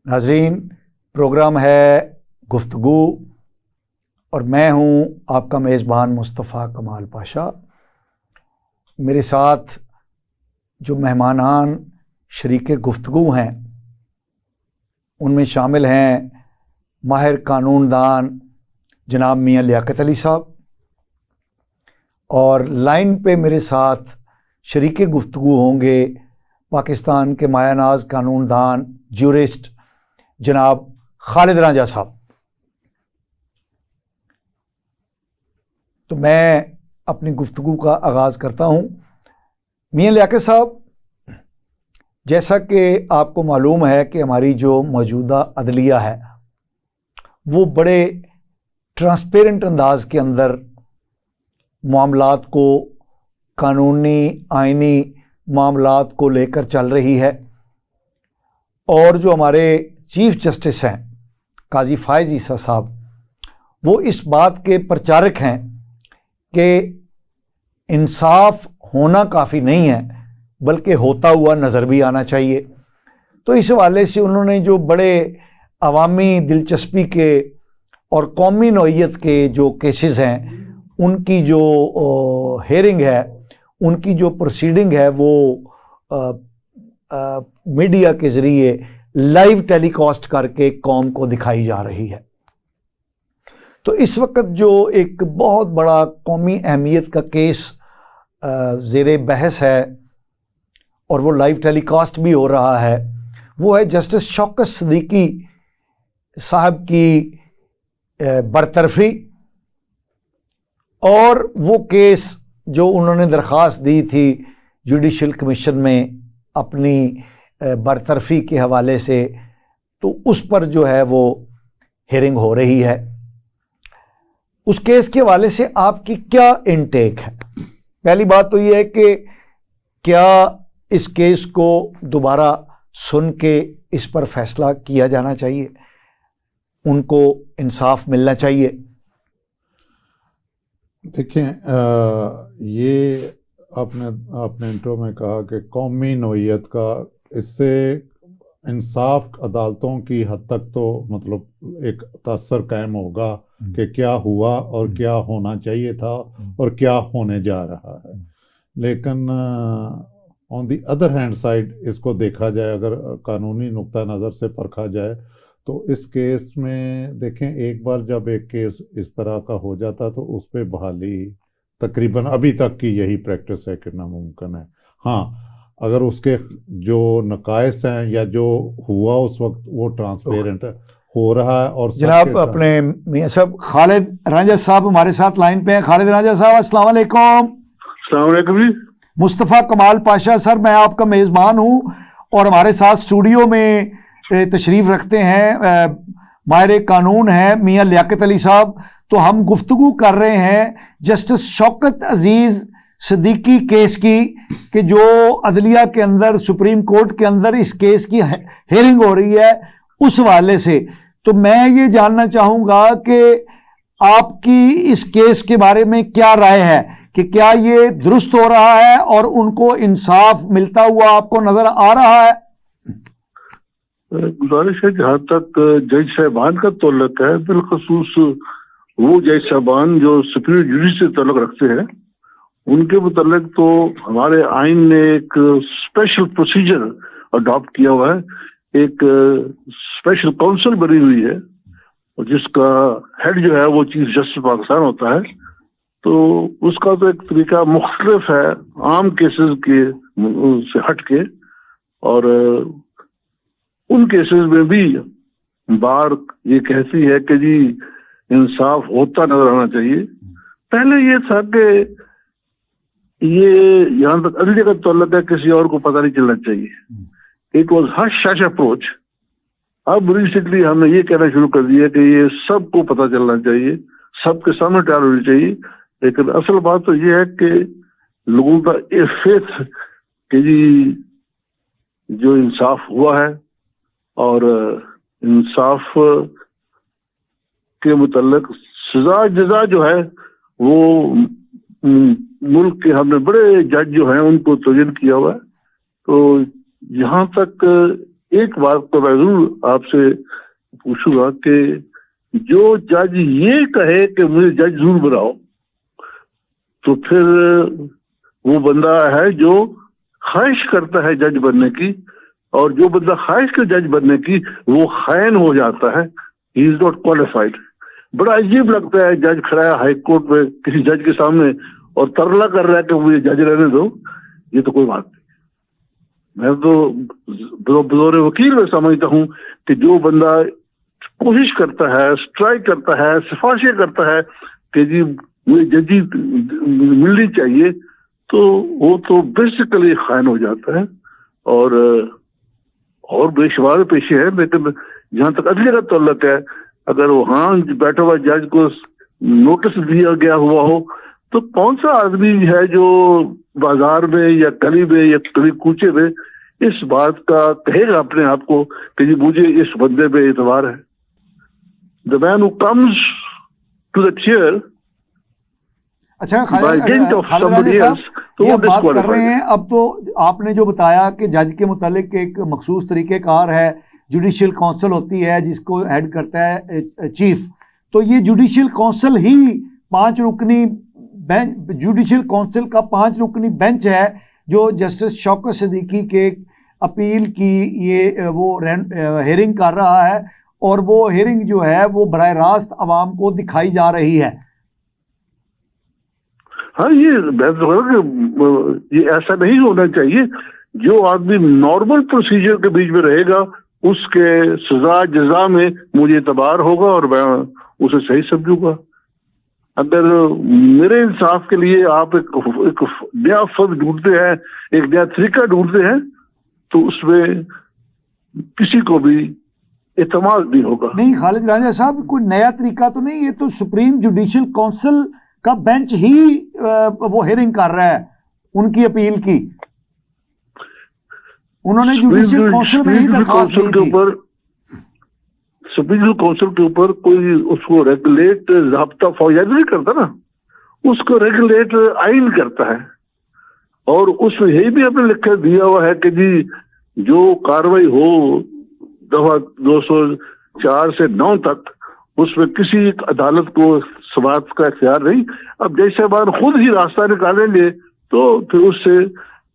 नाज़रीन, प्रोग्राम है गुफ्तगू और मैं हूँ आपका मेज़बान मुस्तफ़ा कमाल पाशा। मेरे साथ जो मेहमानान शरीके गुफ्तगू हैं उनमें शामिल हैं माहिर कानूनदान जनाब मियाँ लियाकत अली साहब, और लाइन पे मेरे साथ शरीके गुफ्तगू होंगे पाकिस्तान के मायानाज कानूनदान ज्यूरिस्ट जनाब खालिद रांझा साहब। तो मैं अपनी गुफ्तगू का आगाज़ करता हूँ। मियाँ लियाकत साहब, जैसा कि आपको मालूम है कि हमारी जो मौजूदा अदलिया है वो बड़े ट्रांसपेरेंट अंदाज के अंदर मामलात को, कानूनी आइनी मामलात को लेकर चल रही है, और जो हमारे चीफ जस्टिस हैं काजी फायज़ ईसा साहब, वो इस बात के प्रचारक हैं कि इंसाफ होना काफ़ी नहीं है बल्कि होता हुआ नज़र भी आना चाहिए। तो इस हवाले से उन्होंने जो बड़े अवामी दिलचस्पी के और कौमी नौइयत के जो केसेस हैं उनकी जो हेयरिंग है, उनकी जो प्रोसीडिंग है वो मीडिया के ज़रिए लाइव टेलीकास्ट करके कौम को दिखाई जा रही है। तो इस वक्त जो एक बहुत बड़ा कौमी अहमियत का केस ज़ेरे बहस है और वो लाइव टेलीकास्ट भी हो रहा है, वो है जस्टिस शौकत सिद्दीकी साहब की बरतरफी, और वो केस जो उन्होंने दरख्वास्त दी थी जुडिशल कमीशन में अपनी बरतरफी के हवाले से, तो उस पर जो है वो हियरिंग हो रही है। उस केस के हवाले से आपकी क्या इनटेक है? पहली बात तो ये है कि क्या इस केस को दोबारा सुन के इस पर फैसला किया जाना चाहिए, उनको इंसाफ मिलना चाहिए? देखें, ये आपने इंट्रो में कहा कि कौमी नौइयत का, इससे इंसाफ अदालतों की हद तक तो मतलब एक तअस्सुर कायम होगा कि क्या हुआ और क्या होना चाहिए था और क्या होने जा रहा है। लेकिन on the other hand side इसको देखा जाए, अगर कानूनी नुक्ता नज़र से परखा जाए, तो इस केस में देखें, एक बार जब एक केस इस तरह का हो जाता तो उस पर बहाली तकरीबन अभी तक की यही प्रैक्टिस है कि नामुमकिन है। हाँ, अगर उसके जो नकाइस हैं या जो हुआ उस वक्त वो ट्रांसपेरेंट हो रहा है। और जनाब अपने मियां साहब खालिद रांझा साहब हमारे साथ लाइन पे हैं। खालिद रांझा साहब, अस्सलाम वालेकुम। अस्सलाम वालेकुम जी। मुस्तफ़ा कमाल पाशा सर, मैं आपका मेज़बान हूँ और हमारे साथ स्टूडियो में तशरीफ़ रखते हैं माहिर कानून हैं मियाँ लियाकत अली साहब। तो हम गुफ्तगू कर रहे हैं जस्टिस शौकत अजीज़ सिद्दीकी केस की, कि जो अदलिया के अंदर, सुप्रीम कोर्ट के अंदर इस केस की हेयरिंग हो रही है, उस वाले से। तो मैं ये जानना चाहूँगा कि आपकी इस केस के बारे में क्या राय है, कि क्या ये दुरुस्त हो रहा है और उनको इंसाफ मिलता हुआ आपको नजर आ रहा है? गुजारिश है, जहाँ तक जज साहबान का ताल्लुक है, बिलखसूस वो जज साहबान जो सुप्रीम जुडिस से ताल्लुक रखते हैं, उनके मुतालिक तो हमारे आइन ने एक स्पेशल प्रोसीजर अडॉप्ट किया हुआ है। एक स्पेशल काउंसिल बनी हुई है और जिसका हेड जो है वो चीफ जस्टिस पाकिस्तान होता है। तो उसका तो एक तरीका मुख्तलिफ है आम केसेस के से हट के, और उन केसेस में भी बार ये कहती है कि जी इंसाफ होता नजर आना चाहिए। पहले ये था कि ये यहाँ तक अदलिया का ताल्लुक है, किसी और को पता नहीं चलना चाहिए। It was hush hush approach. अब रिसेंटली हमने ये कहना शुरू कर दिया कि ये सबको पता चलना चाहिए, सबके सामने ट्रायल होनी चाहिए। लेकिन असल बात तो ये है कि लोगों का ये फेथ कि जी जो इंसाफ हुआ है और इंसाफ के मुतल्लिक सजा जजा जो है वो मुल्क के हमने बड़े जज जो हैं उनको तयन किया हुआ है। तो यहाँ तक एक बात तो मैं जरूर आपसे पूछूंगा कि जो जज ये कहे कि मुझे जज जरूर बनाओ, तो फिर वो बंदा है जो ख्वाहिश करता है जज बनने की, और जो बंदा ख्वाहिश कर जज बनने की वो खायन हो जाता है, ही इज नॉट क्वालिफाइड। बड़ा अजीब लगता है जज खड़ा है हाई कोर्ट में किसी जज के सामने और तरला कर रहा है कि मुझे जज रहने दो। ये तो कोई बात नहीं। मैं तो बतौर वकील में समझता हूँ कि जो बंदा कोशिश करता है, स्ट्राइक करता है, सिफारिशें करता है कि जी मुझे जजी मिलनी चाहिए, तो वो तो बेसिकली खायन हो जाता है। और बेशुमार पेशे हैं, लेकिन जहां तक अदलिया का ताल्लुक है, अगर वहां बैठा हुआ जज को नोटिस दिया गया हुआ हो, तो कौन सा आदमी है जो बाजार में या गली में या कभी कूचे में इस बात का कहेगा अपने आप को कि जी मुझे इस बंदे पे एतबार है। The man who comes to the chair अच्छा by dint of Khalid somebody Raja else, साहब, तो ये वो बात कर रहे disqualified है। हैं। अब तो आपने जो बताया कि जज के मुतालिक एक मखसूस तरीक़ेकार है, जुडिशियल काउंसिल होती है जिसको हेड करता है चीफ, तो ये जुडिशियल काउंसिल ही 5 रुकनी बेंच, जुडिशियल काउंसिल का 5 रुकनी बेंच है जो जस्टिस शौकत सिद्दीकी के अपील की ये वो हेयरिंग कर रहा है, और वो हेयरिंग जो है वो बराह रास्त आवाम को दिखाई जा रही है। हाँ, ये मैं तो कह रहा हूं कि ये ऐसा नहीं होना चाहिए। जो आदमी नॉर्मल प्रोसीजर के बीच में रहेगा उसके सजा जजा में मुझे एतबार होगा और मैं उसे सही समझूंगा। अगर मेरे इंसाफ के लिए आप एक नया फर्ज ढूंढते हैं, एक नया तरीका ढूंढते हैं, तो उसमें किसी को भी एतमाद नहीं होगा। नहीं खालिद राजा साहब, कोई नया तरीका तो नहीं, ये तो सुप्रीम जुडिशियल काउंसिल का बेंच ही वो हेयरिंग कर रहा है उनकी अपील की। उन्होंने जुडिशियल काउंसिल में ही दरखास्त दी थी। सुप्रीम काउंसिल के ऊपर कोई उसको रेगुलेट ज़ाब्ता फौजा नहीं करता ना, उसको रेगुलेट आइन करता है। और उसमें यही भी आपने लिखा दिया हुआ है कि जी जो कार्रवाई हो दफा 204 से 9 तक, उसमें किसी अदालत को समाअत का इख्तियार नहीं। अब जज साहबान खुद ही रास्ता निकालेंगे तो फिर उससे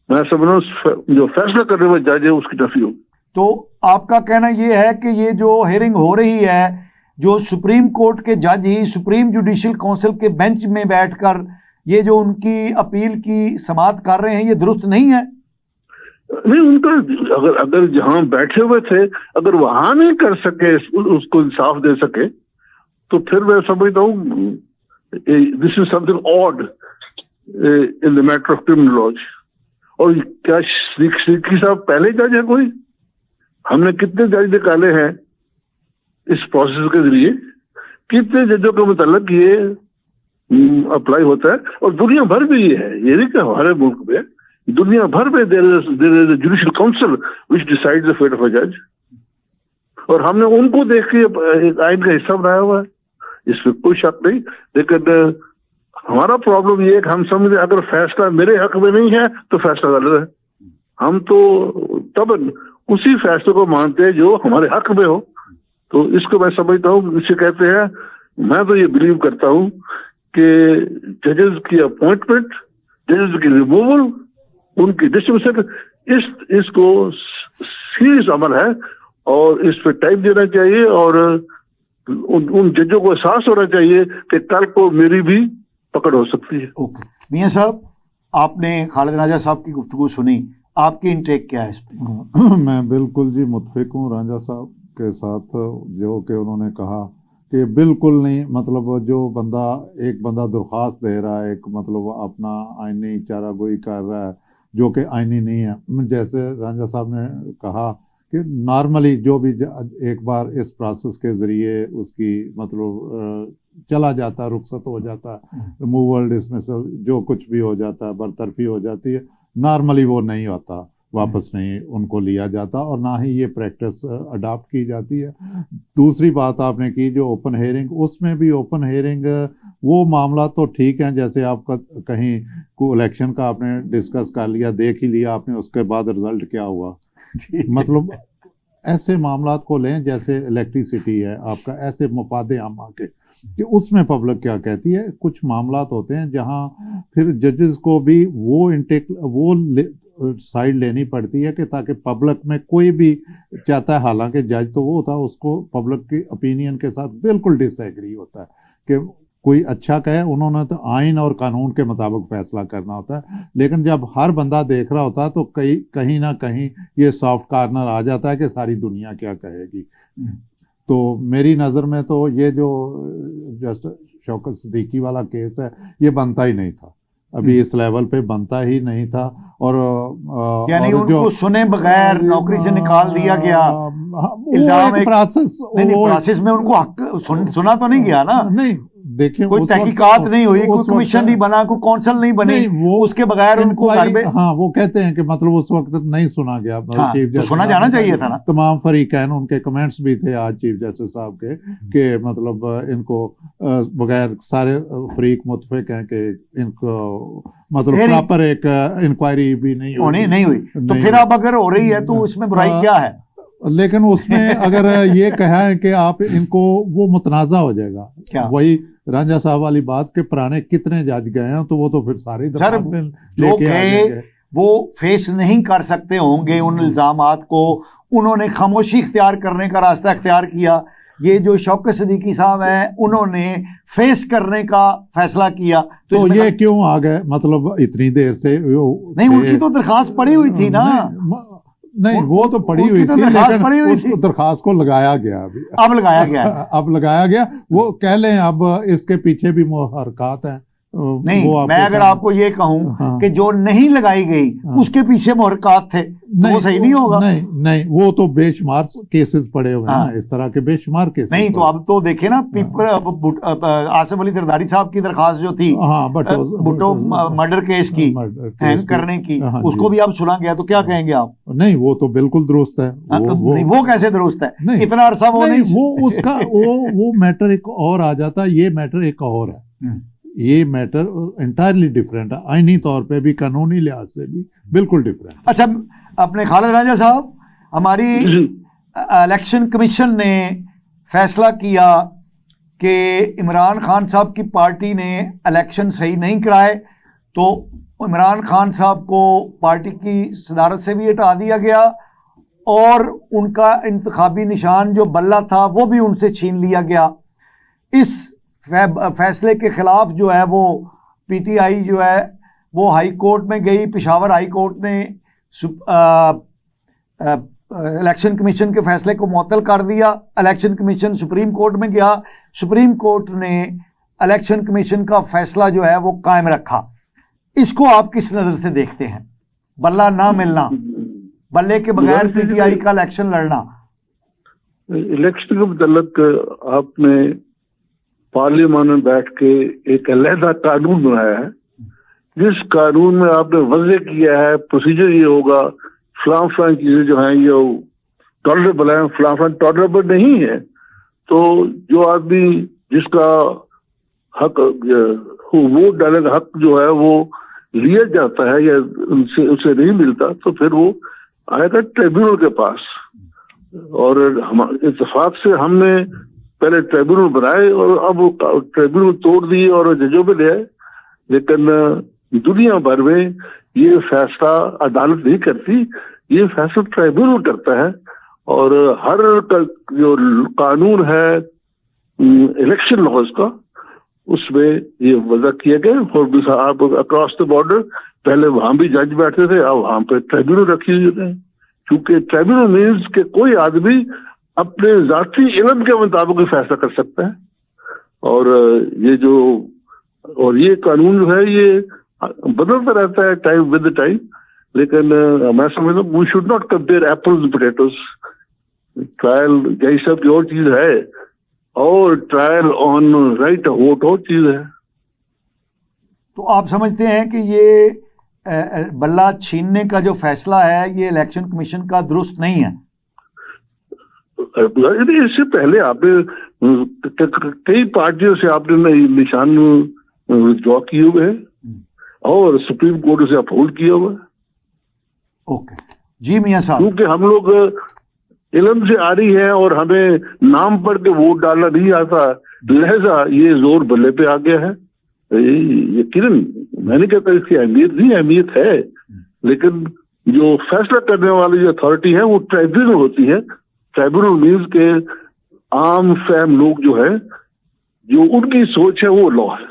मैं समझ रहा हूँ जो फैसला करने में जज है उसकी नफी हो। तो आपका कहना यह है कि ये जो हेयरिंग हो रही है, जो सुप्रीम कोर्ट के जज ही सुप्रीम जुडिशियल काउंसिल के बेंच में बैठकर ये जो उनकी अपील की समाअत कर रहे हैं, ये दुरुस्त नहीं है? नहीं, उनका अगर जहां बैठे हुए थे अगर वहां नहीं कर सके, उसको इंसाफ दे सके, तो फिर मैं समझता हूँ this is something odd in the matter of criminology. और क्या सिद्दीकी साहब पहले जज है कोई? हमने कितने जज निकाले हैं इस प्रोसेस के जरिए, कितने जजों के मुतालिक ये अप्लाई होता है। और दुनिया भर में ये है, ये नहीं कि हमारे मुल्क में, दुनिया भर में there is a judicial council which decides the fate of a जज। और हमने उनको देख के आइन का हिस्सा बनाया हुआ है, इसमें कोई शक नहीं। लेकिन हमारा प्रॉब्लम ये है कि हम समझे अगर फैसला मेरे हक में नहीं है तो फैसला गलत है। हम तो तब उसी फैसले को मानते हैं जो हमारे हक में हो। तो इसको मैं समझता हूँ, इसे कहते हैं, मैं तो ये बिलीव करता हूँ कि जजेस की अपॉइंटमेंट, जजेस की रिमूवल, उनकी डिसमिसल, इसको सीरियस अमल है और इस पे टाइम देना चाहिए। और उन जजों को एहसास होना चाहिए कि कल को मेरी भी पकड़ हो सकती है। ओके मियां साहब, आपने खालिद राजा साहब की गुफ्तगू सुनी, आपकी इंटेक क्या है इस पे? मैं बिल्कुल जी मुत्फिक हूँ राजा साहब के साथ, जो कि उन्होंने कहा कि बिल्कुल नहीं, मतलब जो एक बंदा दरख्वास्त दे रहा है, एक मतलब अपना आईनी चारागोई कर रहा है जो कि आईनी नहीं है। जैसे राजा साहब ने कहा कि नॉर्मली जो भी एक बार इस प्रोसेस के ज़रिए उसकी मतलब चला जाता है, रुखसत हो जाता है, रिमूवल, डिसमिसल, जो कुछ भी हो जाता है, बरतरफी हो जाती है, नॉर्मली वो नहीं होता, वापस नहीं उनको लिया जाता और ना ही ये प्रैक्टिस अडॉप्ट की जाती है। दूसरी बात आपने की जो ओपन हेयरिंग, उसमें भी ओपन हेयरिंग वो मामला तो ठीक है, जैसे आपका कहीं को इलेक्शन का आपने डिस्कस कर लिया, देख ही लिया आपने, उसके बाद रिजल्ट क्या हुआ, मतलब ऐसे मामलात को लें जैसे इलेक्ट्रिसिटी है आपका, ऐसे मफादे आमा के, कि उसमें पब्लिक क्या कहती है। कुछ मामलात होते हैं जहां फिर जजेस को भी वो साइड लेनी पड़ती है कि ताकि पब्लिक में कोई भी चाहता है, हालांकि जज तो वो होता है उसको पब्लिक की ओपिनियन के साथ बिल्कुल डिसएग्री होता है कि कोई अच्छा कहे, उन्होंने तो आइन और कानून के मुताबिक फैसला करना होता है। लेकिन जब हर बंदा देख रहा होता है तो कहीं ना कहीं ये सॉफ्ट कॉर्नर आ जाता है कि सारी दुनिया क्या कहेगी। तो मेरी नज़र में तो ये जो जस्ट शौकत सिद्दीकी वाला केस है ये बनता ही नहीं था, अभी इस लेवल पे बनता ही नहीं था। और यानी और उनको सुने बगैर नौकरी से निकाल दिया गया। वो एक प्रोसेस, प्रोसेस में उनको हक सुना तो नहीं गया ना। नहीं देखिए, कोई तहकीकात नहीं हुई, कोई कमीशन नहीं बना, कोई कौंसल नहीं बनी, वो उसके बगैर उनको घर में। हाँ, वो कहते हैं कि मतलब उस वक्त नहीं सुना गया। हाँ, चीफ जस्टिस सुना जाना चाहिए था ना। तमाम फरीकैन, उनके कमेंट्स भी थे आज चीफ जस्टिस साहब के कि मतलब इनको बगैर सारे फरीक मुतफिक हैं कि इनको मतलब प्रॉपर एक इंक्वायरी भी नहीं हुई। तो फिर अब अगर हो रही है तो उसमें बुराई क्या है? लेकिन उसमें अगर ये कहा है कि आप इनको, वो मुतनाज़ा हो जाएगा क्या? वही रांझा साहब वाली बात के पुराने कितने जज गए हैं, तो वो तो फिर सारी लेके आ जाएंगे। वो फेस नहीं कर सकते होंगे उन इल्जामात को, उन्होंने खामोशी इख्तियार करने का रास्ता इख्तियार किया। ये जो शौकत सिद्दीकी साहब हैं उन्होंने फेस करने का फैसला किया। तो ये क्यों आ गए? मतलब इतनी देर से नहीं, उनकी तो दरखास्त पड़ी हुई थी ना। नहीं, वो तो पड़ी हुई थी, लेकिन उस दरखास्त को लगाया गया अभी। अब लगाया गया अब लगाया गया। वो कह लें अब इसके पीछे भी मुहरकात हैं। नहीं, मैं अगर आपको ये कहूं कि जो नहीं लगाई गई उसके पीछे मुहरकात थे, तो वो सही नहीं होगा। नहीं, वो तो बेशुमार केसेस पड़े हुए हैं ना, इस तरह के बेशुमार केसेस। नहीं, तो अब तो देखे ना, आसिफ अली जरदारी साहब की दरखास्त जो थी भुट्टो मर्डर केस की हैंग करने की, उसको भी अब सुना गया, तो क्या कहेंगे आप? नहीं, वो तो बिल्कुल दुरुस्त है। वो कैसे दुरुस्त है? इतना अरसा वो नहीं, वो उसका वो मैटर एक और आ जाता है, ये मैटर एक और है। ये मैटर एंटायरली डिफरेंट है, आईनी तौर पे भी, कानूनी लिहाज से भी बिल्कुल डिफरेंट। अच्छा, अपने खालिद राजा साहब, हमारी इलेक्शन कमीशन ने फैसला किया कि इमरान खान साहब की पार्टी ने इलेक्शन सही नहीं कराए, तो इमरान खान साहब को पार्टी की सदारत से भी हटा दिया गया और उनका इंतखाबी निशान जो बल्ला था वो भी उनसे छीन लिया गया। इस फैसले के खिलाफ जो है वो पीटीआई जो है वो हाई कोर्ट में गई। पेशावर हाई कोर्ट ने इलेक्शन कमीशन के फैसले को मुअत्तल कर दिया। इलेक्शन कमीशन सुप्रीम कोर्ट में गया। सुप्रीम कोर्ट ने इलेक्शन कमीशन का फैसला जो है वो कायम रखा। इसको आप किस नज़र से देखते हैं? बल्ला ना मिलना, बल्ले के बगैर पीटीआई का इलेक्शन लड़ना। इलेक्शन के मुतल्लिक आपने पार्लियामेंट में बैठ के एक अलहदा कानून बनाया है, जिस कानून में आपने वज़े किया है प्रोसीजर ये होगा, फलां चीजें जो हैं ये टॉलरेबल है, फलां टॉलरेबल नहीं है। तो जो आदमी जिसका हक वोट डालने का हक जो है वो लिया जाता है या उसे नहीं मिलता, तो फिर वो आएगा ट्रिब्यूनल के पास। और हम इत्तेफाक से हमने पहले ट्रिब्यूनल बनाए और अब ट्रिब्यूनल तोड़ दिए और जजों पे ले आए, लेकिन दुनिया भर में ये फैसला अदालत नहीं करती, ये फैसला ट्रिब्यूनल करता है। और हर जो कानून है इलेक्शन लॉज का, उसमें ये वजह किया गया। और आप अक्रॉस द बॉर्डर पहले वहां भी जज बैठते थे, अब वहां पे ट्रिब्यूनल रखी हुई है, क्योंकि ट्रिब्यूनल मीन्स के कोई आदमी अपने जाती इल्म के मुताबिक फैसला कर सकता है। और ये कानून जो है ये बदलता रहता है टाइम विद टाइम, लेकिन मैं समझता हूँ we should not compare apples and potatoes. Trial यही सब की और चीज है और ट्रायल ऑन राइट वोट और चीज है। तो आप समझते हैं कि ये बल्ला छीनने का जो फैसला है ये इलेक्शन कमीशन का दुरुस्त नहीं है? इससे पहले आपने कई पार्टियों से आपने निशान विथड्रॉ किए हुए हैं और सुप्रीम कोर्ट से अपहोल्ड किया हुआ है। ओके जी मियां साहब, क्योंकि हम लोग इल्म से आ रही है और हमें नाम पढ़ के वोट डालना नहीं आता, लिहाजा ये जोर बल्ले पे आ गया है। यकीनन मैं नहीं कहता इसकी अहमियत नहीं, अहमियत है, लेकिन जो फैसला करने वाली जो अथॉरिटी है वो ट्राइब्यूनल होती है। ट्राइब्यूनल मीन्स के आम फैम लोग जो है, जो उनकी सोच है वो लॉ है।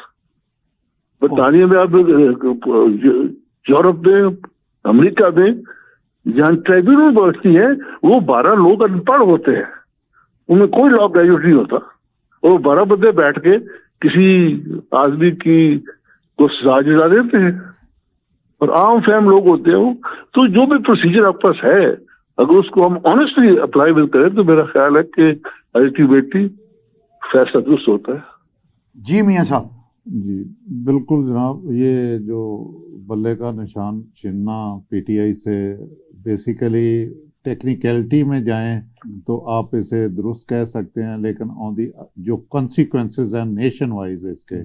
बरतानिया में, आप यूरोप में, अमेरिका में जहाँ ट्राइब्यूनल बैठती है वो 12 लोग अनपढ़ होते हैं, उनमें कोई लॉ ग्रेजुएट नहीं होता, और 12 बंदे बैठ के किसी आदमी की को सजा देते हैं, और आम फैम लोग होते हैं वो। तो जो भी प्रोसीजर आपके पास है, अगर उसको हम ऑनेस्टली अप्लाई भी करें तो मेरा ख्याल है कि अल्टीमेटली फैसला दुरुस्त होता है। जी मियाँ साहब। जी बिल्कुल जनाब, ये जो बल्ले का निशान छीनना पीटीआई से, बेसिकली टेक्निकलिटी में जाएं तो आप इसे दुरुस्त कह सकते हैं, लेकिन ऑन दी जो कॉन्सिक्वेंसेस हैं नेशन वाइज इसके,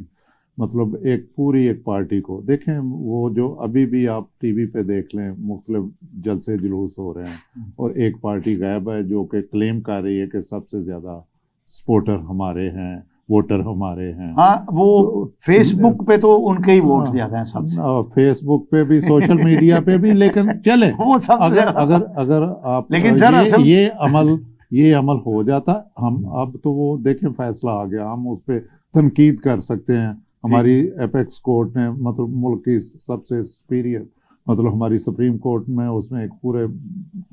मतलब एक पार्टी को देखें, वो जो अभी भी आप टीवी पे देख लें मुख्तलिफ जलसे जुलूस हो रहे हैं, और एक पार्टी गायब है जो कि क्लेम कर रही है कि सबसे ज़्यादा सपोर्टर हमारे हैं, वोटर हमारे हैं। हाँ, वो फेसबुक पे तो उनके ही वोट ज्यादा हैं सबसे, फेसबुक पे भी, सोशल मीडिया पे भी, लेकिन चले वो सब अगर आप लेकिन ये अमल हो जाता, हम अब तो वो देखें फैसला आ गया, हम उस पर तनकीद कर सकते हैं। हमारी एपेक्स कोर्ट ने, मतलब मुल्क की सबसे सुपीरियर, मतलब हमारी सुप्रीम कोर्ट में, उसमें एक पूरे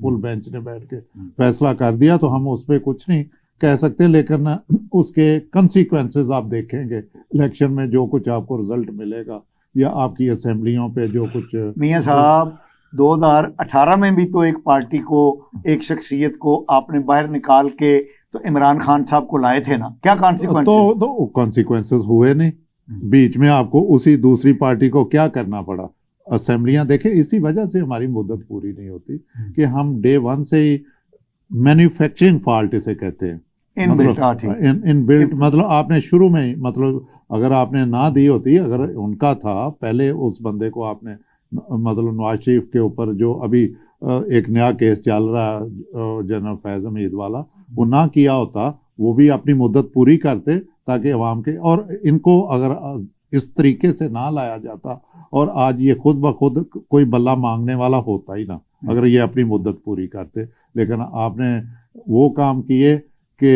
फुल बेंच ने बैठ के फैसला कर दिया, तो हम उस पर कुछ नहीं कह सकते, लेकिन उसके कंसीक्वेंसेस आप देखेंगे इलेक्शन में, जो कुछ आपको रिजल्ट मिलेगा, या आपकी असेंबलियों पे जो कुछ। मियाँ साहब 2018 में भी तो एक पार्टी को, एक शख्सियत को आपने बाहर निकाल के तो इमरान खान साहब को लाए थे ना, क्या कॉन्सिक्वेंसेस? तो कॉन्सिक्वेंसेस हुए नहीं, बीच में आपको उसी दूसरी पार्टी को क्या करना पड़ा, असेंबलियां देखें। इसी वजह से हमारी मुद्दत पूरी नहीं होती कि हम डे वन से ही मैन्युफैक्चरिंग फॉल्ट इसे कहते हैं, इनबिल्ट, मतलब आपने शुरू में ही, मतलब अगर आपने ना दी होती, अगर उनका था पहले, उस बंदे को आपने, मतलब नवाज शरीफ के ऊपर जो अभी एक नया केस चल रहा है जनरल फैज़ हमीद वाला, वो ना किया होता, वो भी अपनी मुद्दत पूरी करते ताकि अवाम के, और इनको अगर इस तरीके से ना लाया जाता, और आज ये खुद ब खुद कोई बल्ला मांगने वाला होता ही ना, अगर ये अपनी मुद्दत पूरी करते। लेकिन आपने वो काम किए कि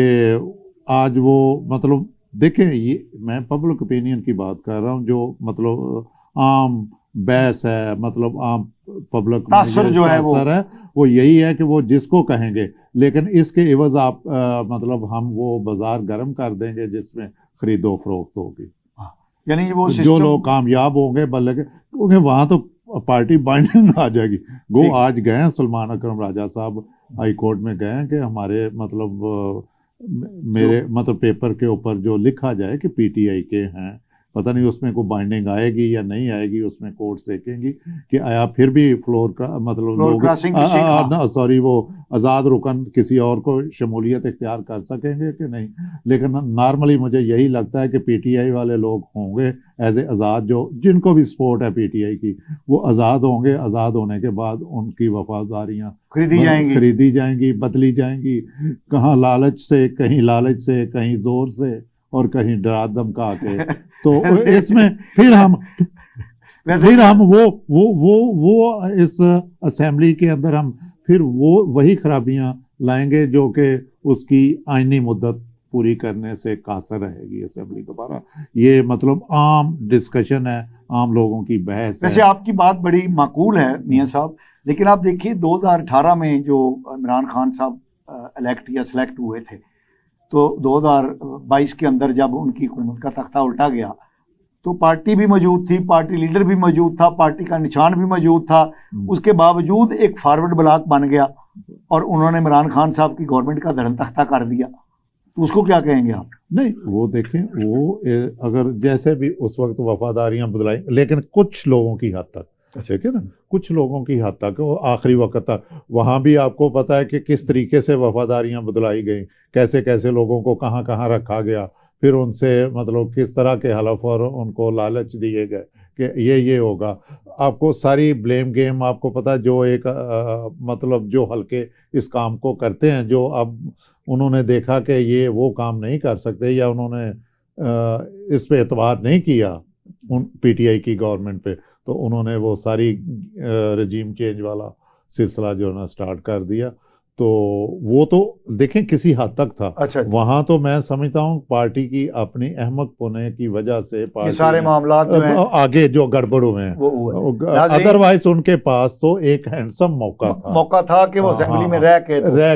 आज वो, मतलब देखें, ये मैं पब्लिक ओपिनियन की बात कर रहा हूँ, जो मतलब आम बहस है, मतलब आम पब्लिक तासर जो है वो यही है कि वो जिसको कहेंगे, लेकिन इसके एवज आप मतलब हम वो बाजार गर्म कर देंगे जिसमें खरीदो फरोख्त होगी, यानी वो जो लोग कामयाब होंगे, बल्कि क्योंकि वहाँ तो पार्टी बाइंडिंग आ जाएगी। गो आज गए हैं सलमान अकरम राजा साहब हाई कोर्ट में गए हैं कि हमारे, मतलब मेरे मतलब पेपर के ऊपर जो लिखा जाए कि पीटीआई के हैं, पता नहीं उसमें कोई बाइंडिंग आएगी या नहीं आएगी, उसमें कोर्ट देखेंगी कि आया फिर भी फ्लोर का, मतलब लोग सॉरी वो आज़ाद रुकन किसी और को शमूलियत इख्तियार कर सकेंगे कि नहीं। लेकिन नॉर्मली मुझे यही लगता है कि पीटीआई वाले लोग होंगे एज ए आज़ाद, जो जिनको भी सपोर्ट है पीटीआई की, वो आज़ाद होंगे। आज़ाद होने के बाद उनकी वफादारियाँ खरीदी जाएंगी, बदली जाएंगी, कहाँ लालच से, कहीं लालच से, कहीं जोर से, और कहीं डरा धमका के। तो इसमें फिर हम वो इस असेंबली के अंदर हम फिर वही खराबियां लाएंगे जो कि उसकी आईनी मुद्दत पूरी करने से कासर रहेगी असेंबली दोबारा। ये मतलब आम डिस्कशन है, आम लोगों की बहस है। वैसे आपकी बात बड़ी माकूल है मियाँ साहब, लेकिन आप देखिए 2018 में जो इमरान खान साहब इलेक्ट या सेलेक्ट हुए थे, तो 2022 के अंदर जब उनकी हुकूमत का तख्ता उल्टा गया तो पार्टी भी मौजूद थी, पार्टी लीडर भी मौजूद था, पार्टी का निशान भी मौजूद था। उसके बावजूद एक फॉरवर्ड ब्लॉक बन गया और उन्होंने इमरान खान साहब की गवर्नमेंट का धर्म तख्ता कर दिया। तो उसको क्या कहेंगे आप? नहीं, वो देखें, वो अगर जैसे भी उस वक्त वफादारियां बदलाई, लेकिन कुछ लोगों की हद तक, ठीक है ना, कुछ लोगों की हद तक, वो आखिरी वक्त तक, वहाँ भी आपको पता है कि किस तरीके से वफादारियां बदलाई गई, कैसे कैसे लोगों को कहाँ कहाँ रखा गया, फिर उनसे मतलब किस तरह के हलफ और उनको लालच दिए गए कि ये होगा। आपको सारी ब्लेम गेम, आपको पता जो एक मतलब जो हल्के इस काम को करते हैं, जो अब उन्होंने देखा कि ये वो काम नहीं कर सकते या उन्होंने इस पे एतबार नहीं किया उन पीटीआई की गवर्नमेंट पे, तो उन्होंने वो सारी रजीम चेंज वाला सिलसिला जो है ना स्टार्ट कर दिया। तो वो तो देखें किसी हद तक था। अच्छा, वहां तो मैं समझता हूँ पार्टी की अपनी अहमक होने की वजह से ये सारे मामला जो हैं आगे जो गड़बड़ हुए हैं, वो हुए। अदरवाइज उनके पास तो एक हैंडसम मौका था कि वो असेंबली में रह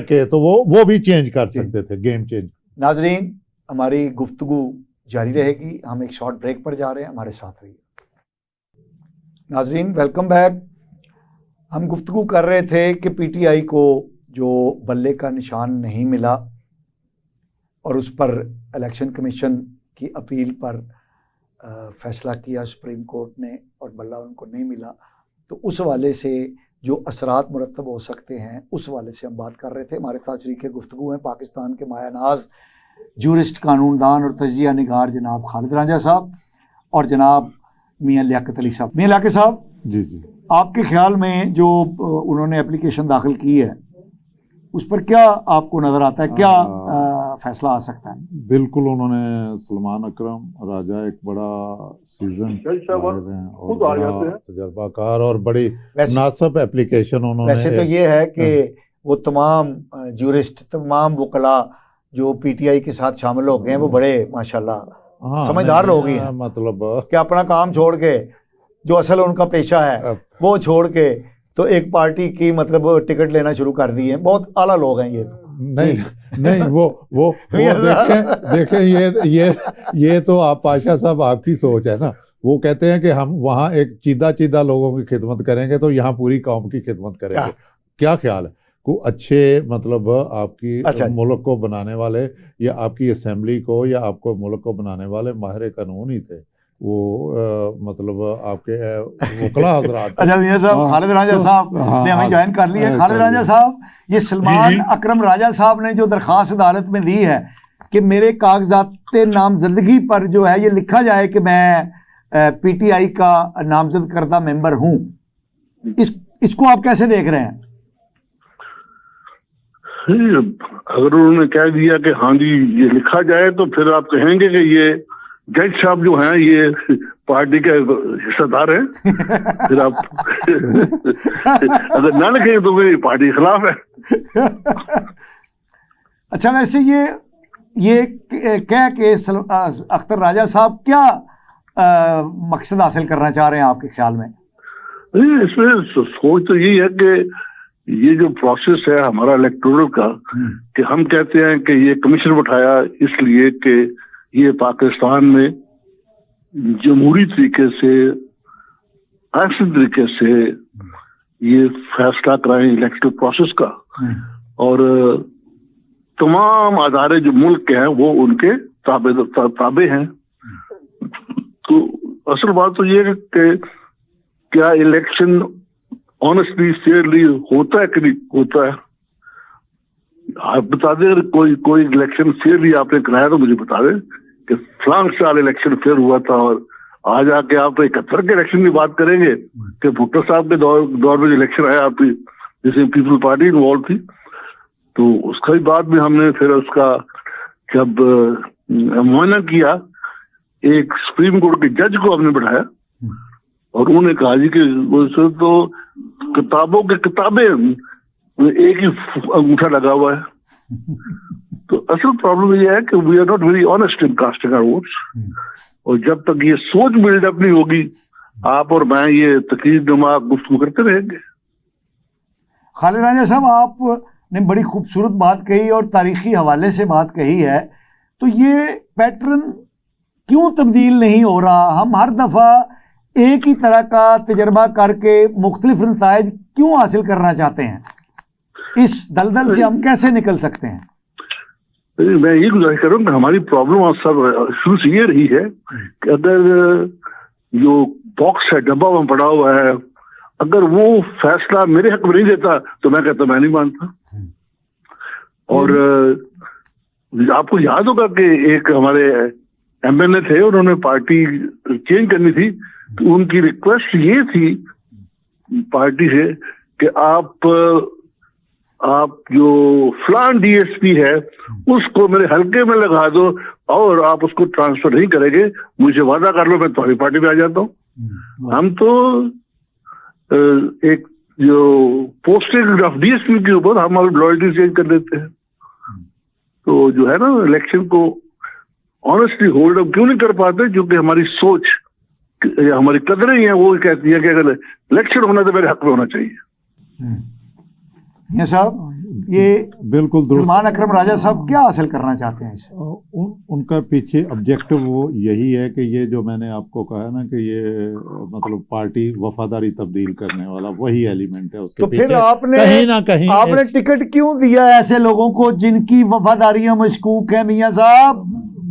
के तो वो भी चेंज कर सकते थे, गेम चेंज। नाजरीन, हमारी गुफ्तगू जारी रहेगी, हम एक शॉर्ट ब्रेक पर जा रहे हैं, हमारे साथ रहिए। नाजरीन, वेलकम बैक। हम गुफ्तगू कर रहे थे कि पीटीआई को जो बल्ले का निशान नहीं मिला और उस पर इलेक्शन कमीशन की अपील पर फैसला किया सुप्रीम कोर्ट ने और बल्ला उनको नहीं मिला, तो उस हवाले से जो असरात मुरतब हो सकते हैं उस हवाले से हम बात कर रहे थे। हमारे साथ शरीके गुफ्तगू हैं पाकिस्तान के मायानाज जूरिस्ट, कानूनदान और तजिया निगार जनाब खालिद रांझा साहब और जनाब मियां लियाकत अली साहब। मियां लियाकत साहब, जी, आपके ख्याल में जो उन्होंने एप्लीकेशन दाखिल की है उस पर क्या आपको नजर आता है, क्या फैसला आ सकता है? बिल्कुल, उन्होंने सलमान अकरम राजा एक बड़ा सीजन हैं और बड़ा तजर्बाकार और बड़ी मुनासिब एप्लीकेशन उन्होंने। वैसे तो ये है कि वो तमाम जूरिस्ट, तमाम वकला जो पीटीआई के साथ शामिल हो गए हैं वो बड़े माशाल्लाह समझदार लोग ही हैं, मतलब कि अपना काम छोड़ के जो असल उनका पेशा है वो छोड़ के तो एक पार्टी की मतलब टिकट लेना शुरू कर दी है। बहुत आला लोग हैं ये। नहीं वो देखें ये तो आप पाशा साहब आपकी सोच है ना। वो कहते हैं कि हम वहाँ एक चीदा लोगों की खिदमत करेंगे तो यहाँ पूरी कौम की खिदमत करेंगे। क्या ख्याल है? को अच्छे मतलब आपकी मुल्क को बनाने वाले या आपकी असेंबली को या आपको मुल्क को बनाने वाले माहिर कानून ही थे वो, मतलब आपके वकला हजरात। अच्छा मियां साहब, खालिद रांझा साहब ने हमें ज्वाइन कर लिया। खालिद रांझा साहब, ये सलमान अकरम राजा साहब ने जो दरखास्त अदालत में दी है कि मेरे कागजात नामजदगी पर जो है ये लिखा जाए कि मैं पीटीआई का नामजद करदा मेंबर हूं, इसको आप कैसे देख रहे हैं? अगर उन्होंने कह दिया कि हाँ जी ये लिखा जाए तो फिर आप कहेंगे कि ये जज साहब जो हैं ये पार्टी के हिस्सेदार हैं। फिर आप अगर ना लिखेंगे तो फिर पार्टी के खिलाफ है। अच्छा, वैसे ये क्या कि अख्तर राजा साहब क्या मकसद हासिल करना चाह रहे हैं आपके ख्याल में? इसमें सोच तो यही है कि ये जो प्रोसेस है हमारा इलेक्टोरल का, कि हम कहते हैं कि ये कमीशन उठाया इसलिए कि ये पाकिस्तान में जमहूरी तरीके से, आसान तरीके से ये फैसला कराएं इलेक्टोरल प्रोसेस का, और तमाम अदारे जो मुल्क के हैं वो उनके ताबे हैं। तो असल बात तो ये है कि क्या इलेक्शन ऑनेस्टली फेयरली होता है कि नहीं होता है। आप बता दें, अगर कोई इलेक्शन फेयरली आपने कराया तो मुझे बता दें कि फलां साल इलेक्शन फेयर हुआ था, और आज आके आप 71 के इलेक्शन की बात करेंगे कि भुट्टो साहब के दौर में इलेक्शन आया आपकी, जिसमें पीपल पार्टी इन्वॉल्व थी, तो उसका भी बाद में हमने फिर उसका जब मुआयना किया, एक सुप्रीम कोर्ट के जज को हमने बैठाया और उन्होंने कहा जी कि वो तो किताबों के किताबें एक ही अंगूठा लगा हुआ है। तो असल प्रॉब्लम ये है कि we are not very honest in casting our votes, और जब तक ये सोच बिल्डअप नहीं होगी आप और मैं ये तकरीर नुमा गुफ्तगू करते रहेंगे। खालिद रांझा साहब, आपने बड़ी खूबसूरत बात कही और तारीखी हवाले से बात कही है, तो ये पैटर्न क्यों तब्दील नहीं हो रहा? हम हर दफ़ा एक ही तरह का तजर्बा करके मुख्तलिफ नताइज क्यों हासिल करना चाहते हैं? इस दलदल से हम कैसे निकल सकते हैं? मैं ये गुजारिश कर रहा हूँ कि हमारी प्रॉब्लम सब शुरू से ये रही है कि अगर जो बॉक्स है, डब्बा वहां पड़ा हुआ है, अगर वो फैसला मेरे हक में नहीं देता तो मैं कहता मैं नहीं मानता। और आपको याद होगा कि एक हमारे एमएनए थे, उन्होंने पार्टी चेंज करनी थी, तो उनकी रिक्वेस्ट ये थी पार्टी से कि आप जो फलान डीएसपी है उसको मेरे हल्के में लगा दो और आप उसको ट्रांसफर नहीं करेंगे, मुझे वादा कर लो मैं तुम्हारी पार्टी में आ जाता हूँ। हम तो एक जो पोस्टिंग ऑफ डीएसपी के ऊपर हम लॉयल्टी चेंज कर देते हैं। तो जो है ना, इलेक्शन को ऑनेस्टली होल्ड अप क्यों नहीं कर पाते? क्योंकि हमारी सोच, हमारी कदरें हैं वो कहती है कि अगर इलेक्शन होना तो मेरे हक में होना चाहिए। ये साहब, ये बिल्कुल सलमान अकरम राजा साहब क्या हासिल करना चाहते हैं इससे? उनका पीछे ऑब्जेक्टिव वो यही है कि ये जो मैंने आपको कहा ना कि ये मतलब पार्टी वफादारी तब्दील करने वाला वही एलिमेंट है उसके तो पीछे। फिर आपने कहीं ना कहीं आपने टिकट क्यों दिया ऐसे लोगों को जिनकी वफादारियां मशकूक है मियां साहब?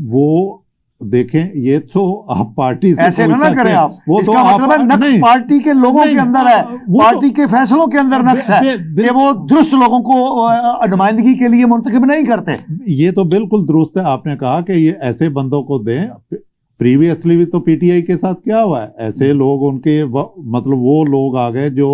वो देखें, ये तो आप पार्टी से ऐसे पूछ ना सकते करें हैं। आप। वो इसका तो मतलब है नक्श नहीं, पार्टी के लोगों नहीं, के अंदर है, वो पार्टी तो, के फैसलों के अंदर नक्श है कि वो दुरुस्त लोगों को नुमाइंदगी के लिए मुंतखब नहीं करते। ये तो बिल्कुल दुरुस्त है। आपने कहा कि ये ऐसे बंदों को दें। प्रीवियसली भी तो पीटीआई के साथ क्या हुआ है, ऐसे लोग उनके मतलब वो लोग आ गए जो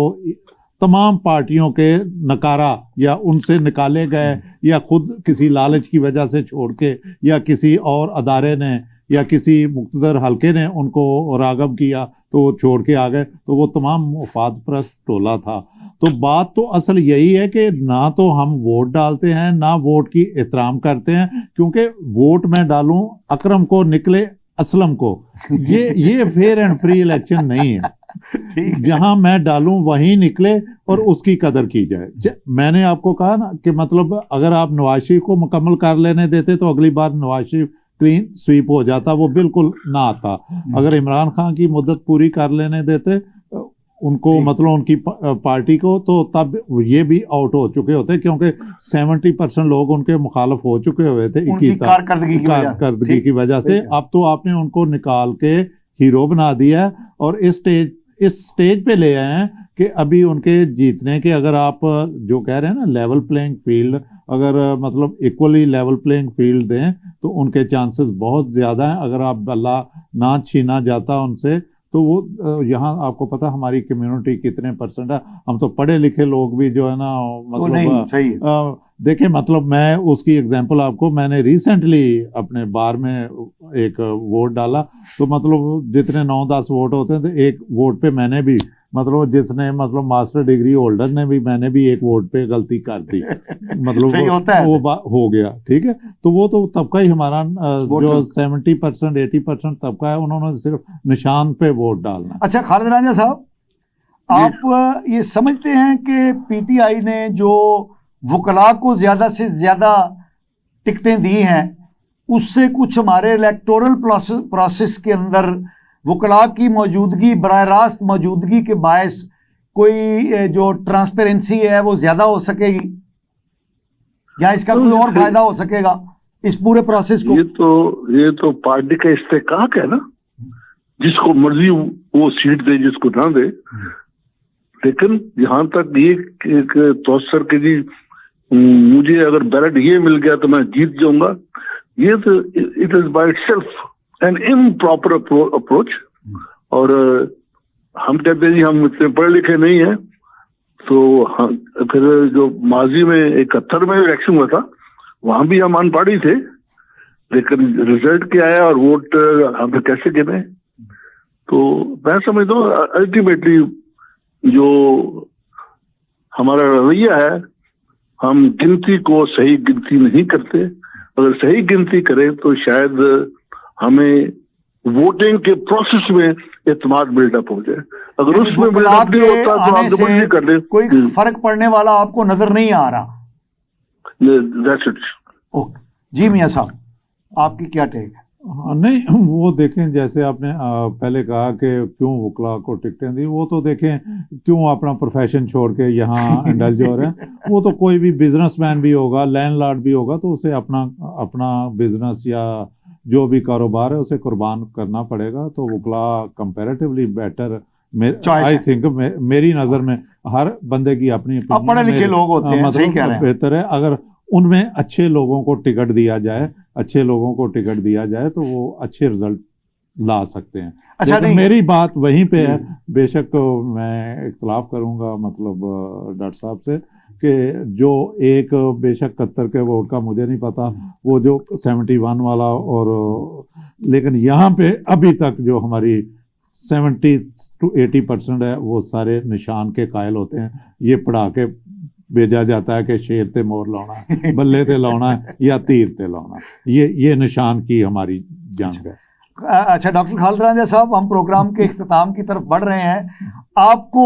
तमाम पार्टियों के नकारा या उनसे निकाले गए या खुद किसी लालच की वजह से छोड़ के या किसी और अदारे ने या किसी मुख्तदर हल्के ने उनको राग़ब किया तो वो छोड़ के आ गए। तो वो तमाम मुफाद परस्त टोला था। तो बात तो असल यही है कि ना तो हम वोट डालते हैं ना वोट की एहतराम करते हैं, क्योंकि वोट मैं डालूं अकरम को निकले असलम को, ये फेयर एंड फ्री इलेक्शन नहीं है। जहां मैं डालूं वहीं निकले और उसकी कदर की जाए। मैंने आपको कहा ना कि मतलब अगर आप नवाज शरीफ को मुकम्मल कर लेने देते तो अगली बार नवाज शरीफ क्लीन स्वीप हो जाता, वो बिल्कुल ना आता। अगर इमरान खान की मुद्दत पूरी कर लेने देते उनको, मतलब उनकी पार्टी को, तो तब ये भी आउट हो चुके होते, क्योंकि 70% लोग उनके मुखालफ हो चुके हुए थे कारकर्दगी की वजह से। अब तो आपने उनको निकाल के हीरो बना दिया और इस स्टेज पे ले आए हैं कि अभी उनके जीतने के, अगर आप जो कह रहे हैं ना लेवल प्लेइंग फील्ड, अगर मतलब इक्वली लेवल प्लेइंग फील्ड दें तो उनके चांसेस बहुत ज़्यादा हैं। अगर आप अल्लाह ना छीना जाता उनसे तो वो यहाँ आपको पता हमारी कम्युनिटी कितने परसेंट है। हम तो पढ़े लिखे लोग भी जो है ना, मतलब देखें, मतलब मैं उसकी एग्जांपल आपको, मैंने रिसेंटली अपने बार में एक वोट डाला तो मतलब जितने 9-10 वोट होते हैं तो एक वोट पे मैंने भी, मतलब जिसने मतलब मास्टर डिग्री होल्डर ने भी, मैंने भी एक वोट पे गलती कर दी। मतलब वो हो गया, ठीक है। तो वो तो तबका ही हमारा जो 70% 80% तबका है, उन्होंने सिर्फ निशान पे वोट डालना। अच्छा खालिद राजा साहब, आप ये समझते हैं कि पीटीआई ने जो वकला को ज्यादा से ज्यादा टिकटें दी हैं उससे कुछ हमारे इलेक्टोरल प्रोसेस के अंदर वकला की मौजूदगी, बराह रास्त मौजूदगी के बायस कोई जो ट्रांसपेरेंसी है वो ज्यादा हो सकेगी, या इसका कोई और फायदा हो सकेगा इस पूरे प्रोसेस को? ये तो पार्टी का इस्तेकाक है ना, जिसको मर्जी वो सीट दे जिसको ना दे। लेकिन जहां तक ये तौसर के जी मुझे अगर बैलेट ये मिल गया तो मैं जीत जाऊंगा, ये तो it is by itself an improper approach. और हम कहते हैं जी हम इतने पढ़े लिखे नहीं है, तो फिर जो माजी में 71 में इलेक्शन हुआ था वहां भी हम अनपढ़ी थे, लेकिन रिजल्ट क्या आया और वोट हमें कैसे गिने। तो मैं समझता हूँ अल्टीमेटली जो हमारा रवैया है, हम गिनती को सही गिनती नहीं करते। अगर सही गिनती करें तो शायद हमें वोटिंग के प्रोसेस में इत्मीनान बिल्डअप हो जाए। अगर उसमें बिल्डअप नहीं होता तो आप डबल नहीं कर ले, कोई फर्क पड़ने वाला आपको नजर नहीं आ रहा। That's it. ओके जी मियां साहब, आपकी क्या टेक है? नहीं, वो देखें जैसे आपने पहले कहा कि क्यों वकला को टिकटें दी, वो तो देखें क्यों अपना प्रोफेशन छोड़ के यहाँ इंडल्ज हो रहे हैं। वो तो कोई भी बिजनेसमैन भी होगा, लैंडलॉर्ड भी होगा, तो उसे अपना बिजनेस या जो भी कारोबार है उसे कुर्बान करना पड़ेगा। तो वकला कंपैरेटिवली बेटर, आई थिंक मेरी नज़र में हर बंदे की अपनी पढ़े लिखे लोग होते हैं, सही कह रहे हैं, बेहतर है अगर उनमें अच्छे लोगों को टिकट दिया जाए, तो वो अच्छे रिजल्ट ला सकते हैं। अच्छा, लेकिन नहीं। मेरी बात वहीं पे है, बेशक मैं इख्तलाफ करूंगा मतलब डॉक्टर साहब से कि जो एक बेशक 71 के वोट का मुझे नहीं पता, वो जो 71 वाला, और लेकिन यहाँ पे अभी तक जो हमारी 70 to 80% है वो सारे निशान के कायल होते हैं। ये पढ़ा के भेजा जाता है कि शेर ते मोर लाना है, बल्ले ते लाना है या तीर ते लाना है। ये निशान की हमारी जंग है। अच्छा डॉक्टर खालिद रांझा साहब, हम प्रोग्राम के इख्तिताम की तरफ बढ़ रहे हैं। आपको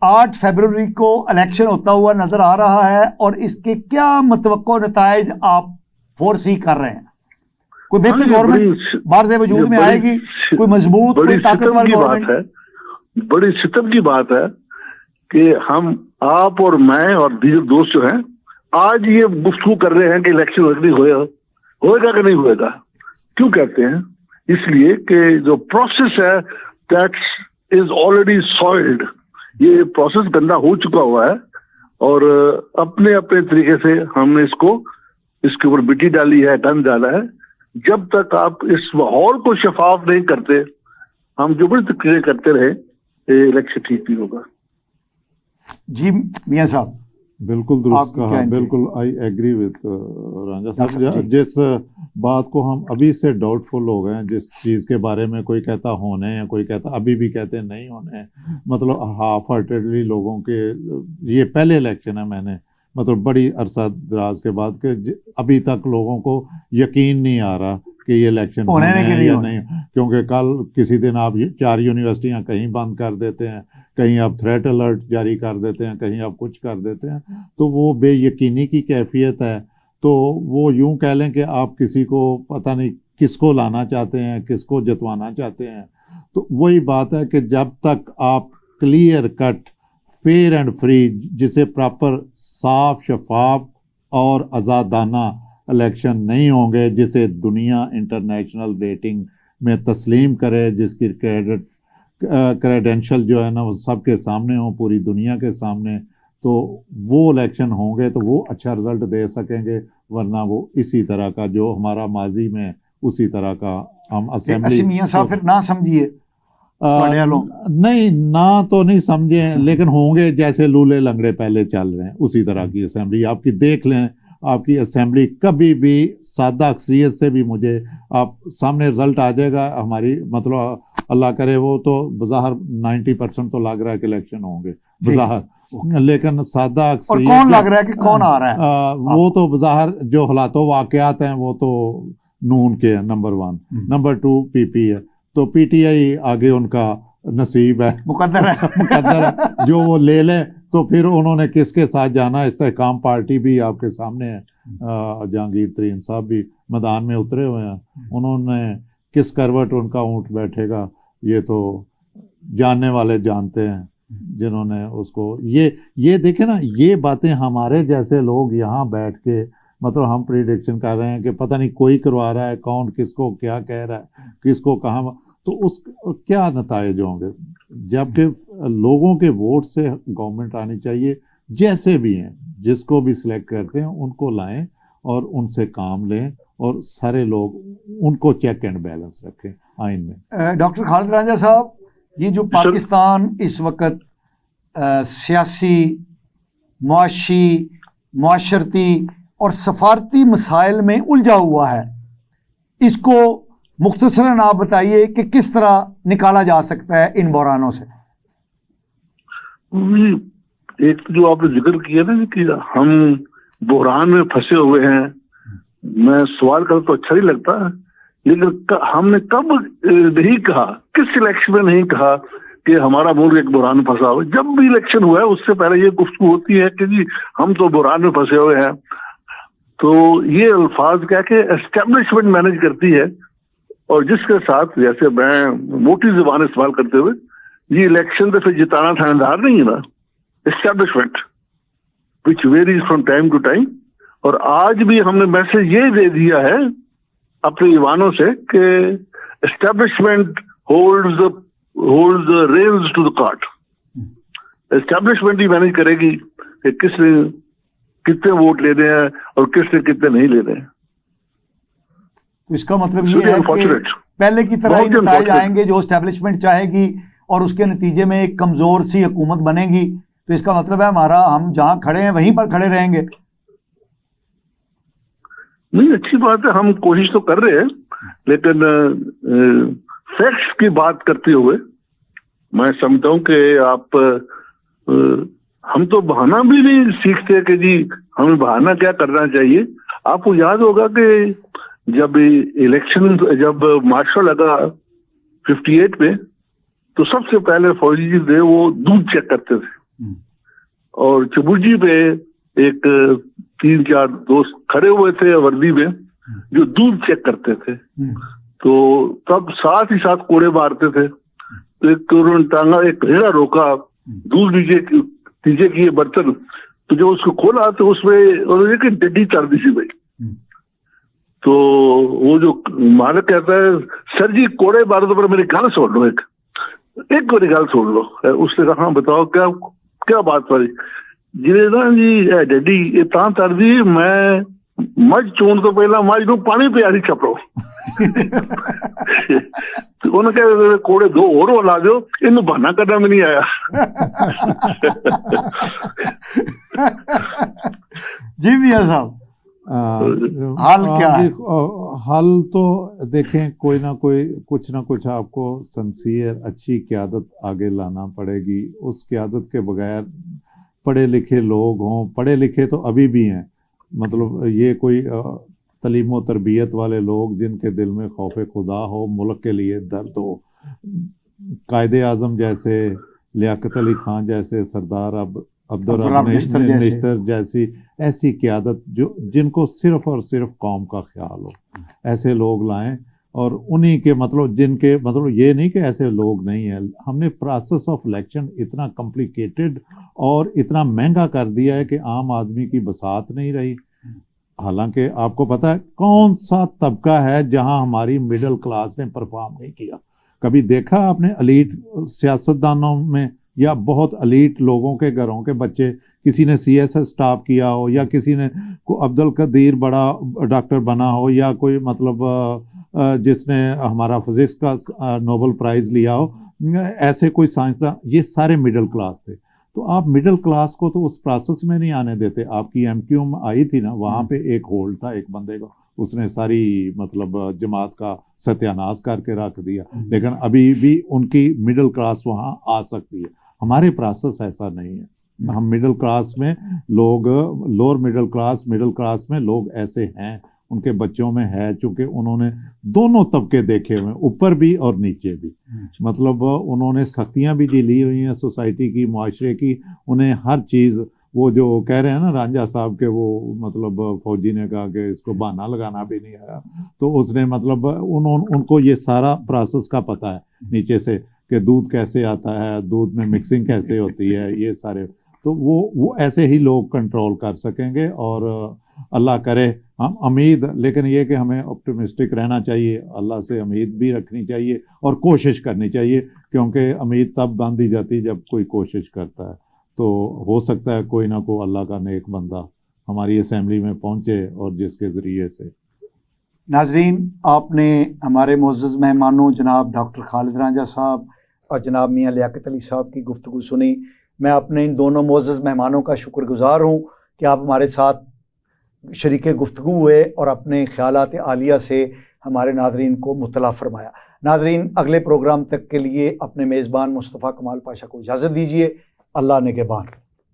8 फरवरी को इलेक्शन होता हुआ नजर आ रहा है और इसके क्या मतवक्को नताइज आप फोरसी कर रहे हैं? कोई बेहतर गवर्नमेंट भारत वजूद में आएगी? कोई मजबूत, कोई ताकतवर गवर्नमेंट? है, बड़ी सितम की बात है कि हम, आप और मैं और दीगर दोस्त जो हैं, आज ये गुफ्तगू कर रहे हैं कि इलेक्शन होएगा कि नहीं होएगा। क्यों कहते हैं? इसलिए कि जो प्रोसेस है दैट इज ऑलरेडी सॉइल्ड, ये प्रोसेस गंदा हो चुका हुआ है और अपने अपने तरीके से हमने इसके ऊपर मिट्टी डाली है, गंद डाला है। जब तक आप इस माहौल को शफाफ नहीं करते, हम जो बड़ी तकरीरें करते रहे, इलेक्शन ठीक नहीं होगा। जी मियां साहब, बिल्कुल दुरुस्त कहा, बिल्कुल आई एग्री विद रांझा साहब। जिस बात को हम अभी से डाउटफुल हो गए हैं, जिस चीज़ के बारे में कोई कहता होने हैं, कोई कहता अभी भी कहते नहीं होने हैं, मतलब हाफ हार्टेडली लोगों के, ये पहले इलेक्शन है, मैंने मतलब बड़ी अरसा दराज के बाद के अभी तक लोगों को यकीन नहीं आ रहा कि ये इलेक्शन होने हैं या नहीं, क्योंकि कल किसी दिन आप 4 यूनिवर्सिटियां कहीं बंद कर देते हैं, कहीं आप थ्रेट अलर्ट जारी कर देते हैं, कहीं आप कुछ कर देते हैं, तो वो बेयकीनी की कैफियत है। तो वो यूं कह लें कि आप किसी को पता नहीं किसको लाना चाहते हैं, किसको जितवाना चाहते हैं। तो वही बात है कि जब तक आप clear cut, fair and free, जिसे प्रॉपर साफ, शफाफ और आज़ादाना इलेक्शन नहीं होंगे, जिसे दुनिया इंटरनेशनल रेटिंग में तस्लीम करे, जिसकी क्रेडेंशियल जो है ना वो सबके सामने हो, पूरी दुनिया के सामने, तो वो इलेक्शन होंगे तो वो अच्छा रिजल्ट दे सकेंगे। वरना वो इसी तरह का जो हमारा माजी में उसी तरह का हम असेंबली, मियां साहब फिर ना समझिए, नहीं ना तो नहीं समझे, लेकिन होंगे जैसे लूले लंगड़े पहले चल रहे हैं उसी तरह की असेंबली आपकी देख लें। आपकी असेंबली कभी भी सादा अक्सरियत से भी, मुझे आप सामने रिजल्ट आ जाएगा हमारी, मतलब अल्लाह करे वो तो बज़ाहिर 90% तो लग रहा है कि इलेक्शन होंगे बज़ाहिर, लेकिन सादा अक्सरियत, और कौन लग रहा है कि कौन आ रहा है वो तो बज़ाहिर जो हालातों वाक़यात हैं वो तो नून के हैं, नंबर 1, नंबर 2 पीपी है, तो पीटीआई आगे उनका नसीब है, मुकद्दर है जो वो ले लें। तो फिर उन्होंने किसके साथ जाना, इस्तेहकाम पार्टी भी आपके सामने है, जहांगीर तरीन साहब भी मैदान में उतरे हुए हैं, उन्होंने किस करवट उनका ऊँट बैठेगा ये तो जानने वाले जानते हैं, जिन्होंने उसको ये देखे ना, ये बातें हमारे जैसे लोग यहाँ बैठ के मतलब हम प्रिडिक्शन कर रहे हैं कि पता नहीं कोई करवा रहा है, कौन किसको क्या कह रहा है, किसको कहाँ, तो उस क्या नताइज होंगे। जबकि लोगों के वोट से गवर्नमेंट आनी चाहिए, जैसे भी हैं, जिसको भी सिलेक्ट करते हैं उनको लाएं और उनसे काम लें, और सारे लोग उनको चेक एंड बैलेंस रखें आइन में। डॉक्टर खालिद रांझा साहब, ये जो पाकिस्तान इस वक्त सियासी, मुआशी, मुआशरती और सफारती मसाइल में उलझा हुआ है, इसको मुख्तसरन आप बताइए कि किस तरह निकाला जा सकता है इन बहरानों से। एक जो आपने जिक्र किया ना कि हम बहरान में फंसे हुए हैं, मैं सवाल कर तो अच्छा नहीं लगता, लेकिन हमने कब नहीं कहा, किस इलेक्शन में नहीं कहा कि हमारा मुल्क एक बहरान में फंसा हुआ। जब भी इलेक्शन हुआ है उससे पहले ये गुफ्तगू होती है कि जी हम तो बहरान में फंसे हुए हैं। तो ये अल्फाज क्या कि एस्टेब्लिशमेंट मैनेज करती है, और जिसके साथ जैसे मैं मोटी जुबान इस्तेमाल करते हुए, ये इलेक्शन तो फिर जिताना थानेदार नहीं है ना, establishment which varies from time to time. और आज भी हमने मैसेज ये दे दिया है अपने ईवानों से कि establishment holds the rails to the cart. Establishment ही मैनेज करेगी कि किसने कितने वोट लेने हैं और किसने कितने नहीं लेने हैं। तो इसका मतलब ये है कि पहले की तरह ही बहुत नताइज important। आएंगे जो एस्टेब्लिशमेंट चाहेगी और उसके नतीजे में एक कमजोर सी हुकूमत बनेगी, तो इसका मतलब है हम जहां खड़े हैं वहीं पर खड़े रहेंगे। नहीं, अच्छी बात है, हम कोशिश तो कर रहे हैं, लेकिन फैक्ट्स की बात करते हुए मैं समझता हूं कि हम तो बहाना भी नहीं सीखते कि जी हमें बहाना क्या करना चाहिए। आपको याद होगा कि जब मार्शल लगा 58 में, तो सबसे पहले फौजी जी थे वो दूध चेक करते थे, और चबुर्जी पे एक 3-4 दोस्त खड़े हुए थे वर्दी में जो दूध चेक करते थे। तो तब साथ ही साथ कोड़े मारते थे। तो एक उन्होंने टांगा, एक रेड़ा रोका, दूध दीजिए कि ये बर्तन, तो जब उसको खोला तो उसमें एक डड्डी चढ़ दी थी भाई। तो वो जो मालिक कहता है, सर जी कोड़े मारो तो पर मेरी गाल छोड़ लो, एक मेरी गाल छोड़ लो। उसने कहा हाँ बताओ क्या बात पाई जिन्हें ना जी डैडी ये तां तर दी मैं मज चोण तो पहला मज नूं पानी पियारी छपड़ो। तो उन्होंने कहा कोड़े 2 और ला दो, इन्हें बहाना करना में नहीं आया। जी मियां साहब, हाल क्या है? हाल तो देखें, कोई ना कोई कुछ ना कुछ आपको सिंसियर अच्छी क़यादत आगे लाना पड़ेगी। उस क़यादत के बगैर पढ़े लिखे लोग हों, पढ़े लिखे तो अभी भी हैं, मतलब ये कोई तलीम व तरबियत वाले लोग जिनके दिल में खौफ खुदा हो, मुल्क के लिए दर्द हो, कायदे आज़म जैसे, लियाकत अली खान जैसे, सरदार अब्दुर्रब निश्तर जैसी ऐसी क़यादत जो जिनको सिर्फ और सिर्फ कौम का ख्याल हो, ऐसे लोग लाएं। और उन्हीं के मतलब जिनके मतलब ये नहीं कि ऐसे लोग नहीं हैं। हमने प्रोसेस ऑफ इलेक्शन इतना कॉम्प्लिकेटेड और इतना महंगा कर दिया है कि आम आदमी की बसात नहीं रही। हालांकि आपको पता है कौन सा तबका है जहां हमारी मिडिल क्लास ने परफॉर्म नहीं किया? कभी देखा आपने अलीट सियासतदानों में या बहुत अलीट लोगों के घरों के बच्चे, किसी ने CSS टॉप किया हो, या किसी ने को अब्दुल कदीर बड़ा डॉक्टर बना हो, या कोई मतलब जिसने हमारा फिजिक्स का नोबेल प्राइज़ लिया हो, ऐसे कोई साइंसदान? ये सारे मिडिल क्लास थे। तो आप मिडिल क्लास को तो उस प्रोसेस में नहीं आने देते। आपकी MQ में आई थी ना, वहाँ पे एक होल्ड था एक बंदे का, उसने सारी मतलब जमात का सत्यानाश करके रख दिया, लेकिन अभी भी उनकी मिडिल क्लास वहाँ आ सकती है। हमारे प्रोसेस ऐसा नहीं है। हम मिडिल क्लास में लोग, लोअर मिडिल क्लास में लोग ऐसे हैं, उनके बच्चों में है, चूंकि उन्होंने दोनों तबके देखे हुए हैं, ऊपर भी और नीचे भी। मतलब उन्होंने सख्तियां भी झेली हुई हैं सोसाइटी की, मुआशरे की। उन्हें हर चीज़, वो जो कह रहे हैं ना रांझा साहब के, वो मतलब फौजी ने कहा कि इसको बहाना लगाना भी नहीं आया, तो उसने मतलब उनको ये सारा प्रोसेस का पता है नीचे से कि दूध कैसे आता है, दूध में मिक्सिंग कैसे होती है, ये सारे। तो वो ऐसे ही लोग कंट्रोल कर सकेंगे। और अल्लाह करे, हम उम्मीद, लेकिन ये कि हमें ऑप्टिमिस्टिक रहना चाहिए, अल्लाह से उम्मीद भी रखनी चाहिए और कोशिश करनी चाहिए, क्योंकि उम्मीद तब बांधी जाती है जब कोई कोशिश करता है। तो हो सकता है कोई ना कोई अल्लाह का नेक बंदा हमारी असेंबली में पहुंचे और जिसके ज़रिए से। नाजरीन, आपने हमारे मुअज़्ज़ज़ मेहमानों जनाब डॉक्टर खालिद रांझा साहब और जनाब मियाँ लियाकत अली साहब की गुफ्तगू सुनी। मैं अपने इन दोनों मुअज़्ज़ज़ मेहमानों का शुक्रगुज़ार हूँ कि आप हमारे साथ शरीके गुफ्तगू हुए और अपने ख्यालात आलिया से हमारे नाज़रीन को मुत्तला फरमाया। नाज़रीन, अगले प्रोग्राम तक के लिए अपने मेज़बान मुस्तफ़ा कमाल पाशा को इजाज़त दीजिए। अल्लाह निगहबान।